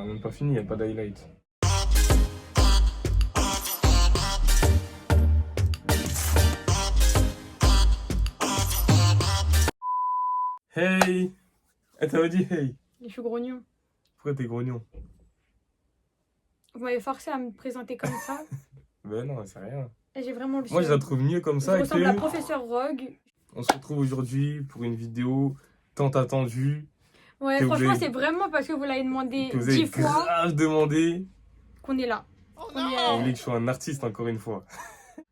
même pas fini, il n'y a pas d'highlight. Hey! Elle t'avait dit hey! Je suis grognon. Pourquoi t'es grognon? Vous m'avez forcé à me présenter comme ça. Ben non, c'est rien. Et j'ai vraiment le Moi, je la seum. trouve mieux comme Je ça ressemble à que... Professeur Rogue. On se retrouve aujourd'hui pour une vidéo tant attendue. Ouais, Que vous franchement, avez- c'est vraiment parce que vous l'avez demandé Que vous avez 10 fois grave demandé. qu'on est là. Vous voulez que je sois un artiste encore une fois.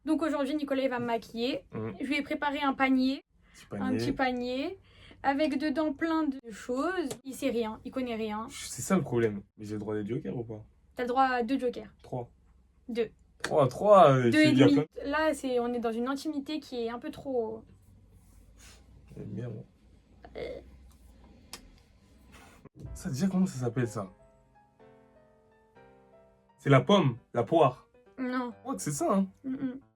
Donc aujourd'hui, Nicolas il va me maquiller. Je lui ai préparé un panier, un petit panier, avec dedans plein de choses. Il sait rien, il connaît rien. C'est ça le problème. Mais j'ai le droit des jokers ou pas? T'as le droit à 2 jokers. 3. 2. 3, 2 et demi. Là, on est dans une intimité qui est un peu trop... Bien, bon. Ça, déjà, comment ça s'appelle ça? C'est la pomme, la poire. Non. Je crois que c'est ça, hein?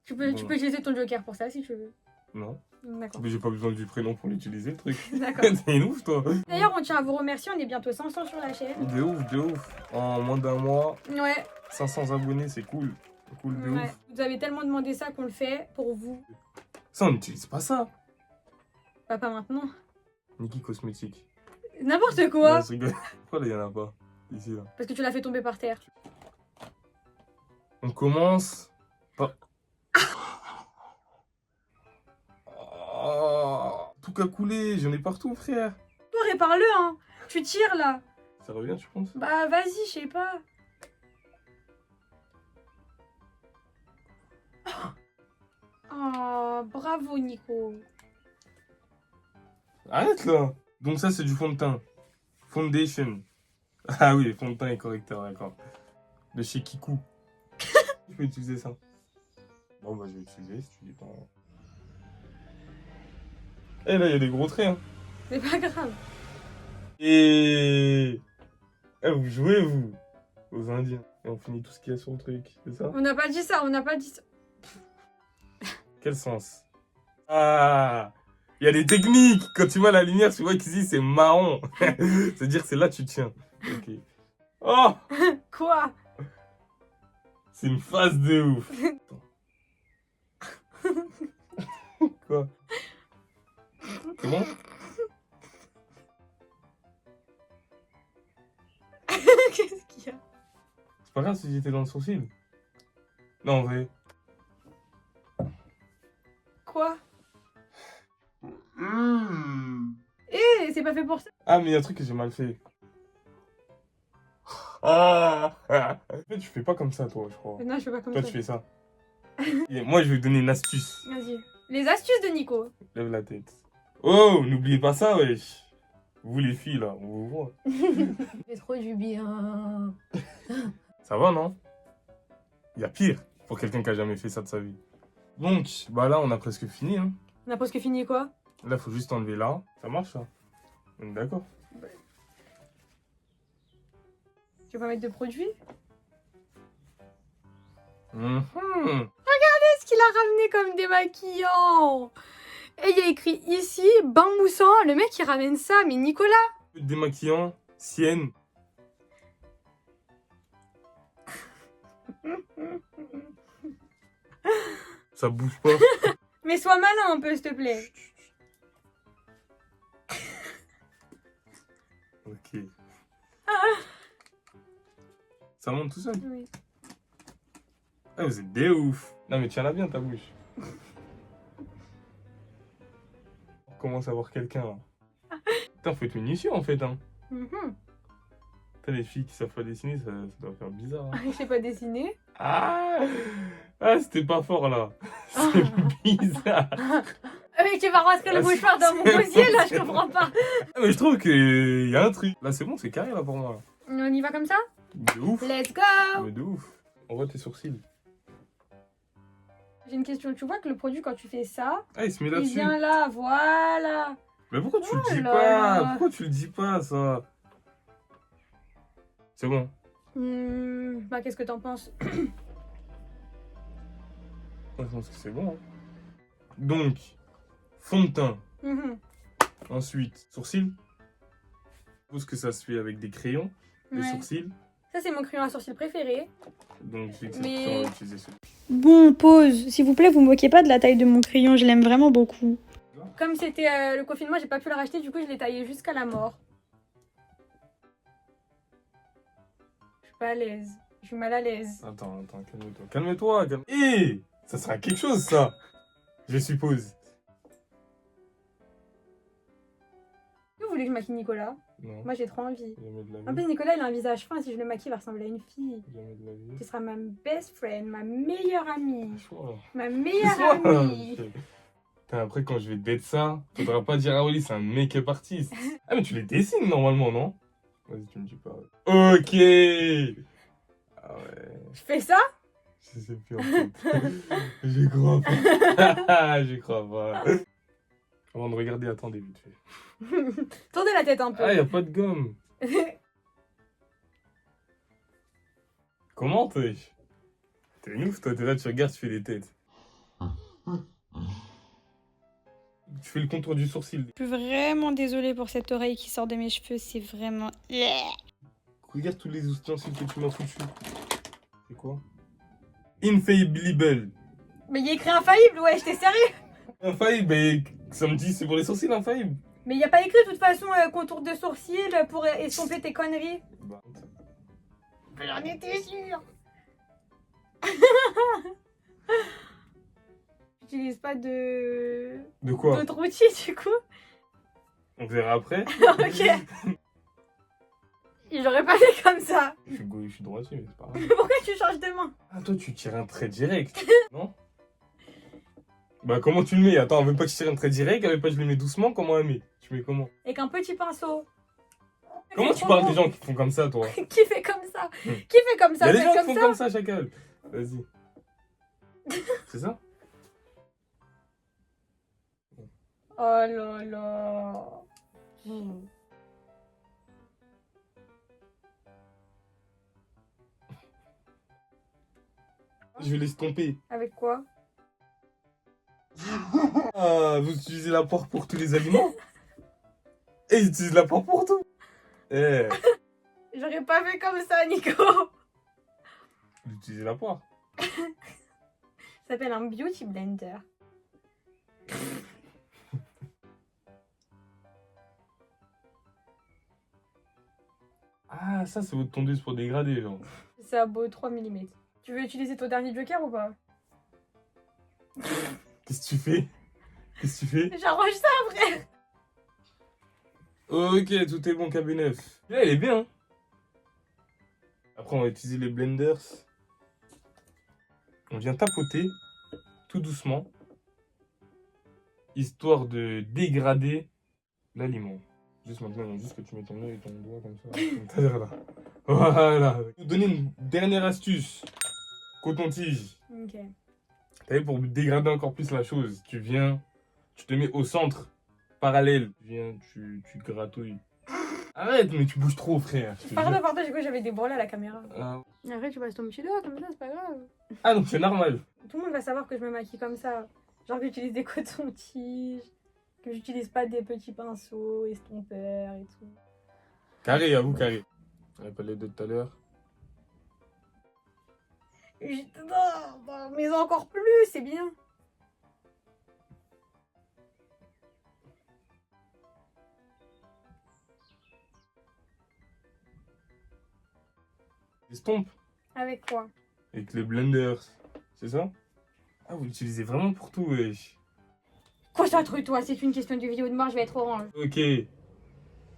Tu peux utiliser ton joker pour ça si tu veux. Non. D'accord. Mais j'ai pas besoin du prénom pour l'utiliser, le truc. D'accord. T'es une ouf, toi. D'ailleurs, on tient à vous remercier, on est bientôt 500 sur la chaîne. De ouf, de ouf. En moins d'un mois, Ouais. 500 abonnés, c'est cool. C'est cool de ouf. Vous avez tellement demandé ça qu'on le fait pour vous. Ça, on n'utilise pas ça. Pas maintenant. Niki Cosmétique. N'importe quoi. Non, je rigole. Pourquoi là, il y en a pas? Ici, là. Parce que tu l'as fait tomber par terre. On commence par... Oh, tout qu'a coulé, j'en ai partout, frère. Toi, répare-le, hein. Tu tires, là. Ça revient, tu penses? Bah, vas-y, je sais pas. Oh, bravo, Nico. Arrête, là. Donc ça, c'est du fond de teint. Foundation. Ah oui, fond de teint et correcteur, d'accord. De chez Kikou. Je peux utiliser ça. Bon, bah, je vais utiliser si tu dis pas. Eh, là, il y a des gros traits, hein. C'est pas grave. Et... Eh, vous jouez, vous, aux Indiens. Et on finit tout ce qu'il y a sur le truc, c'est ça? On n'a pas dit ça, on n'a pas dit ça. Quel sens? Ah, il y a des techniques. Quand tu vois la lumière, tu vois qu'ici, c'est marron. C'est-à-dire que c'est là que tu tiens. Ok. Oh, Quoi? c'est une phase de ouf. Quoi? C'est bon? Qu'est-ce qu'il y a? C'est pas grave si j'étais dans le sourcil. Non, en vrai. Quoi? Eh, c'est pas fait pour ça. Ah, mais il y a un truc que j'ai mal fait. Ah. En fait, tu fais pas comme ça, toi, je crois. Non, je fais pas comme Toi, ça. tu fais ça. Et moi, je vais vous donner une astuce. Vas-y. Les astuces de Nico. Lève la tête. Oh, n'oubliez pas ça, wesh. Vous, les filles, là, on vous voit. C'est trop du bien. Ça va, non? Il y a pire pour quelqu'un qui a jamais fait ça de sa vie. Donc, bah là, on a presque fini, hein. On a presque fini quoi? Là, faut juste enlever là. Ça marche, ça? On est d'accord? Tu vas pas mettre de produit? Qu'est-ce qu'il a ramené comme démaquillant? Et il y a écrit ici, bain moussant. Le mec il ramène ça, mais Nicolas. Démaquillant, sienne. Ça bouge pas. Mais sois malin un peu, s'il te plaît. Ok. Ça monte tout seul? Oui. Ah, vous êtes des ouf. Non, mais tiens-la bien, ta bouche. On commence à voir quelqu'un, là. Putain, faut être minutieux, en fait, hein. Putain, les filles qui savent pas dessiner, ça doit faire bizarre, hein. Je sais pas dessiner. Ah, c'était pas fort, là. C'est bizarre. Mais tu vas rentrer le mouchoir dans mon gosier, là, je comprends pas. Ah, mais je trouve qu'il y a un truc. Là, c'est bon, c'est carré, là, pour moi. On y va comme ça? De ouf. Let's go! Mais de ouf. On voit tes sourcils. J'ai une question. Tu vois que le produit, quand tu fais ça, Ah, il se met il là-dessus. vient là, voilà. Mais pourquoi tu le dis là pas? là. Pourquoi tu le dis pas, ça? C'est bon. Bah, qu'est-ce que t'en penses? Je pense que c'est bon. Hein. Donc, fond de teint. Ensuite, sourcils. Je suppose que ça se fait avec des crayons, des Ouais. sourcils. Ça, c'est mon crayon à sourcils préféré. Donc, je sais que Mais- on va utiliser celui. Bon, pause. S'il vous plaît, vous moquez pas de la taille de mon crayon. Je l'aime vraiment beaucoup. Comme c'était le confinement, j'ai pas pu le racheter. Du coup, je l'ai taillé jusqu'à la mort. Je suis pas à l'aise. Je suis mal à l'aise. Attends, calme-toi. Hé, ça sera quelque chose, ça. Je suppose. Vous voulez que je maquille Nicolas? Non. Moi, j'ai trop envie. Jamais de la En vie. plus, Nicolas, il a un visage fin. Si je le maquille, il va ressembler à une fille. Jamais de la vie. Tu seras ma best friend, ma meilleure amie. Choix. Ma meilleure amie. Putain, après, quand je vais te date ça, faudra pas dire, ah oui, c'est un make-up artiste. Ah, mais tu les dessines normalement, non? Vas-y, tu me dis pas. Ok. Ah ouais. Je fais ça? Je sais plus en fait. Je crois pas. Je crois pas. Avant de regarder, attendez vite fait. Tournez la tête un peu. Ah, y a pas de gomme. Comment t'es? T'es une ouf, toi, t'es là, tu regardes, tu fais des têtes. Tu fais le contour du sourcil. Je suis vraiment désolée pour cette oreille qui sort de mes cheveux, c'est vraiment... Regarde tous les ustensiles que tu m'as foutus. C'est quoi? Infallible. Mais il y a écrit infaillible, ouais, j'étais sérieux. Infaillible, mais ça me dit c'est pour les sourcils, infaillible. Mais il n'y a pas écrit de toute façon contour de sourcils pour estomper tes conneries. Bah, J'en étais sûre. J'utilise pas de... de quoi? d'autres outils du coup. On verra après. Ok. J'aurais pas fait comme ça. Je suis droitier, mais c'est pas grave. Pourquoi tu changes de main? Ah, toi, tu tires un trait direct, non? Bah, comment tu le mets? Attends, elle veut pas que je tire un trait direct, elle veut pas que je le mets doucement, comment elle met? Tu mets comment? Avec un petit pinceau. Comment tu parles des gens qui font comme ça, toi? Qui fait comme ça? Qui fait comme Il y ça? a des Faites gens qui comme font ça. comme ça, chacal. Vas-y. C'est ça? Oh là là. Je vais l'estomper. Avec quoi? Ah, vous utilisez la poire pour tous les aliments? Et ils utilisent la poire pour tout. Eh, J'aurais pas fait comme ça, Nico. vous utilisez la poire. Ça s'appelle un beauty blender. Ah, ça, c'est votre tondeuse pour dégrader, genre. C'est à beau 3 mm. Tu veux utiliser ton dernier joker ou pas? Qu'est-ce que tu fais? Qu'est-ce que tu fais? J'arrange ça, frère. Ok, tout est bon, KB9. Là, elle est bien. Hein. Après, on va utiliser les blenders. On vient tapoter, tout doucement, histoire de dégrader l'aliment. Juste maintenant, il faut juste que tu mets ton œil et ton doigt comme ça. Voilà. Je vais vous donner une dernière astuce. Coton-tige. Ok. T'as vu, pour dégrader encore plus la chose, tu viens, tu te mets au centre, parallèle. Tu viens, tu gratouilles. Arrête, mais tu bouges trop, frère. je te jure. Pardon, j'ai cru que j'avais des brûlés à la caméra. Ah. Après, tu passes ton petit doigt comme ça, c'est pas grave. Ah, donc c'est normal. Tout le monde va savoir que je me maquille comme ça. Genre que j'utilise des cotons-tiges, que j'utilise pas des petits pinceaux, estompeurs et tout. Carré, à vous, carré. On a parlé de tout à l'heure. Non, mais encore plus, c'est bien. Estompe Avec quoi? avec les blenders. C'est ça? Ah, vous l'utilisez vraiment pour tout, wesh. Concentre-toi, c'est une question de vidéo de mort, je vais être orange. Ok.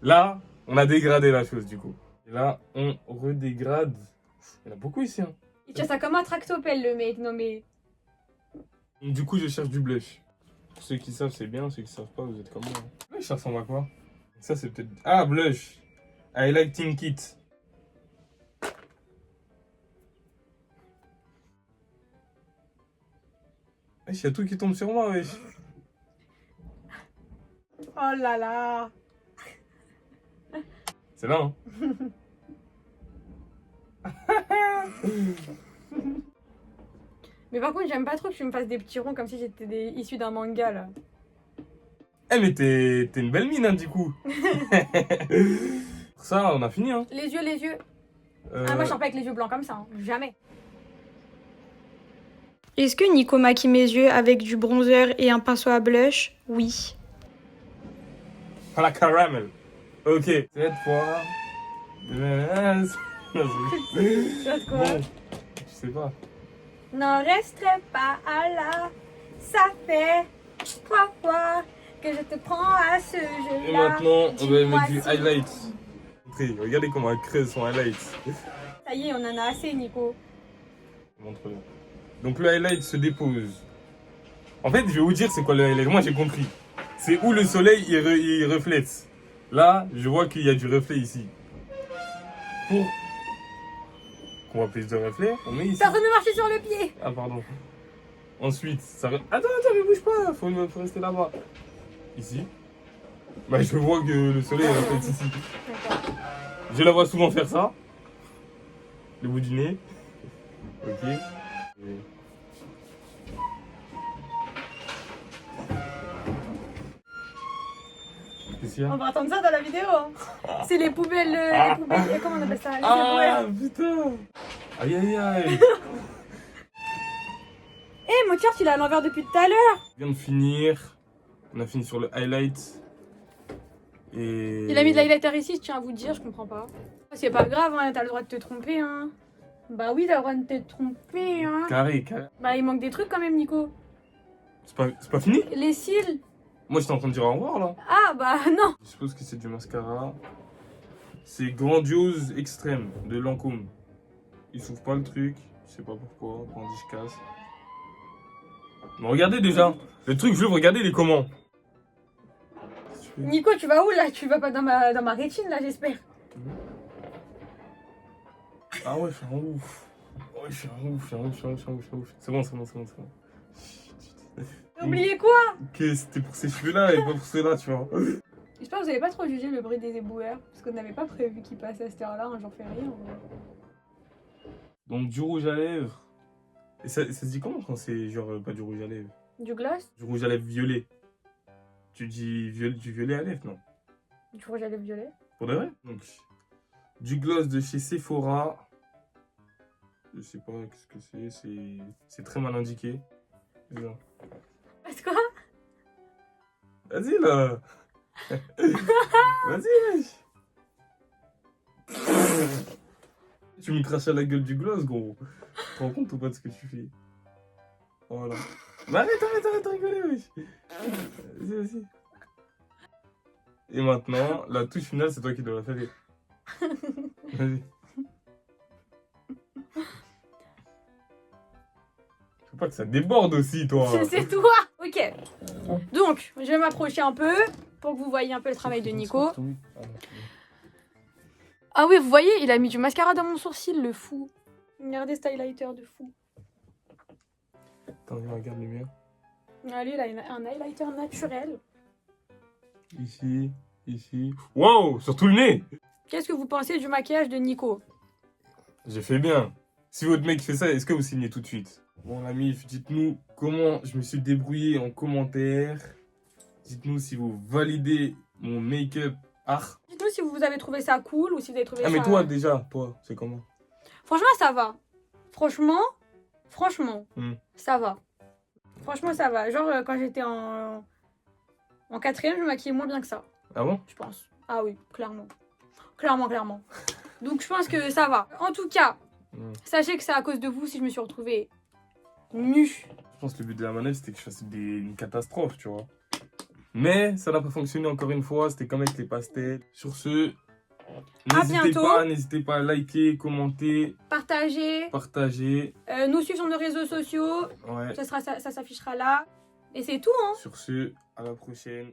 Là, on a dégradé la chose, du coup. Et là, on redégrade. Il y en a beaucoup ici, hein. Il tient ça comme un tractopelle, le mec, non mais... Du coup, je cherche du blush. Pour ceux qui savent, c'est bien. Ceux qui savent pas, vous êtes comme moi. Blush, ça ressemble à quoi? Ça, c'est peut-être... Ah, blush. Highlighting kit. Wesh, y a tout qui tombe sur moi, wesh. Oh là là. C'est là, hein. Mais par contre, j'aime pas trop que tu me fasses des petits ronds comme si j'étais issu d'un manga, là. Eh, mais t'es une belle mine, hein, du coup. Pour ça, on a fini, hein. Les yeux, les yeux. Ah, moi, je sors pas avec les yeux blancs comme ça, hein. Jamais. Est-ce que Nico maquille mes yeux avec du bronzer et un pinceau à blush? Oui. À la caramel. Ok. Cette fois. Bon, je sais pas. N'en resterai pas à là. Ça fait 3 fois que je te prends à ce jeu-là. Et maintenant, on va mettre du si- highlight. Regardez comment elle creuse son highlight. Ça y est, on en a assez, Nico. Montre-le. Donc le highlight se dépose. En fait, je vais vous dire c'est quoi le highlight. Moi j'ai compris. C'est où le soleil il reflète. Là, je vois qu'il y a du reflet ici. Pour qu'on voit plus de reflet, on met ici. T'es en train de marcher sur le pied. Ah pardon. Ensuite, ça... Attends, mais bouge pas. Faut rester là-bas. Ici. Bah je vois que le soleil reflète ici. D'accord. Je la vois souvent faire ça. Le bout du nez. Ok. Qu'est-ce qu'il y a? On va attendre ça dans la vidéo. Hein. C'est les poubelles, comment on appelle ça? Les Ah éboueurs. putain. Aïe aïe aïe. Eh, mon t-shirt, il est à l'envers depuis tout à l'heure. On vient de finir. On a fini sur le highlight. Et... Il a mis de l'highlighter ici, je tiens à vous dire, je comprends pas. C'est pas grave, hein, t'as le droit de te tromper. Hein. Bah oui, t'as le droit de te tromper. Hein. Carré. Bah il manque des trucs quand même, Nico. C'est pas fini? Les cils. Moi j'étais en train de dire au revoir là. Ah bah non. Je suppose que c'est du mascara. C'est Grandiose Extrême de Lancôme. Il s'ouvre pas le truc. Je sais pas pourquoi. Bandit, je casse. Mais regardez déjà. Le truc, je veux regarder, il est comment? Nico, tu vas où là? Tu vas pas dans ma rétine là, j'espère. Ah ouais, je suis un ouf. Ouais, je suis un ouf. C'est bon. T'as oublié quoi? Que c'était pour ces cheveux-là et pas pour ceux-là, tu vois. J'espère que vous avez pas trop jugé le bruit des éboueurs. Parce qu'on n'avait pas prévu qu'ils passaient à cette heure-là, un jour férié. Donc du rouge à lèvres. Et ça se dit comment quand c'est genre pas du rouge à lèvres? Du gloss? Du rouge à lèvres violet. Tu dis du violet à lèvres, non? Du rouge à lèvres violet? Pour de vrai? Donc, du gloss de chez Sephora. Je sais pas ce que c'est. C'est très mal indiqué. Là. Est-ce quoi? Vas-y là. Vas-y, wesh. Tu me craches à la gueule du gloss, gros. Tu te rends compte ou pas de ce que tu fais? Voilà. Mais arrête de rigoler, wesh. Vas-y. Et maintenant, la touche finale, c'est toi qui dois la faire. Vas-y. Faut pas que ça déborde aussi, toi. C'est toi. Ok. Donc, je vais m'approcher un peu pour que vous voyez un peu le travail de Nico. Ah oui, vous voyez, il a mis du mascara dans mon sourcil, le fou. Regardez ce highlighter de fou. Attends, regarde le mien. Allez, il a un highlighter naturel. Ici. Wow, sur tout le nez. Qu'est-ce que vous pensez du maquillage de Nico? J'ai fait bien. Si votre mec fait ça, est-ce que vous signez tout de suite? Bon, la MIF, dites-nous comment je me suis débrouillé en commentaire. Dites-nous si vous validez mon make-up art. Dites-nous si vous avez trouvé ça cool ou si vous avez trouvé ça... Ah, mais toi, déjà, c'est comment? Franchement, ça va. Franchement, ça va. Franchement, ça va. Genre, quand j'étais en quatrième, je me maquillais moins bien que ça. Ah bon? Je pense. Ah oui, clairement. Clairement. Donc, je pense que ça va. En tout cas, sachez que c'est à cause de vous si je me suis retrouvée nue. Je pense que le but de la manœuvre, c'était que je fasse une catastrophe, tu vois. Mais ça n'a pas fonctionné encore une fois. C'était comme avec les pastels. Sur ce, n'hésitez pas à liker, commenter, partager. Nous suivre sur nos réseaux sociaux. Ouais. Ça s'affichera là. Et c'est tout, hein. Sur ce, à la prochaine.